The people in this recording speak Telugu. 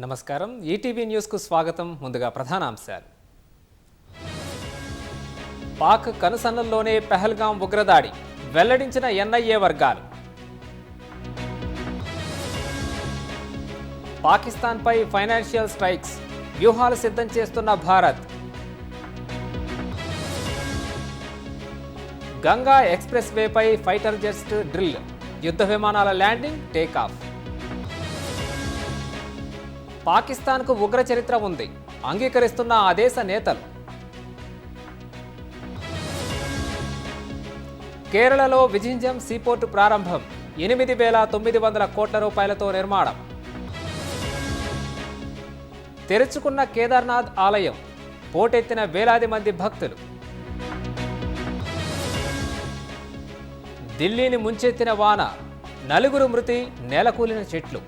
నమస్కారం ఈటీవీ న్యూస్కు స్వాగతం. ముందుగా ప్రధానాంశాలు. పాక్ కనుసన్నల్లోనే పెహల్గాం ఉగ్రదాడి వెల్లడించిన ఎన్ఐఏ వర్గాలు. పాకిస్తాన్పై ఫైనాన్షియల్ స్ట్రైక్స్ వ్యూహాలు సిద్ధం చేస్తున్న భారత్. గంగా ఎక్స్ప్రెస్ వేపై ఫైటర్ జెట్స్ డ్రిల్, యుద్ధ విమానాల ల్యాండింగ్, టేకాఫ్. పాకిస్తాన్కు ఉగ్ర చరిత్ర ఉంది, అంగీకరిస్తున్న ఆ దేశ నేతలు. కేరళలో విజింజం సీపోర్టు ప్రారంభం, 8,900 కోట్ల రూపాయలతో నిర్మాణం. తెరుచుకున్న కేదార్నాథ్ ఆలయం, పోటెత్తిన వేలాది మంది భక్తులు. ఢిల్లీని ముంచెత్తిన వాన, 4 మృతి, నేలకూలిన చెట్లు.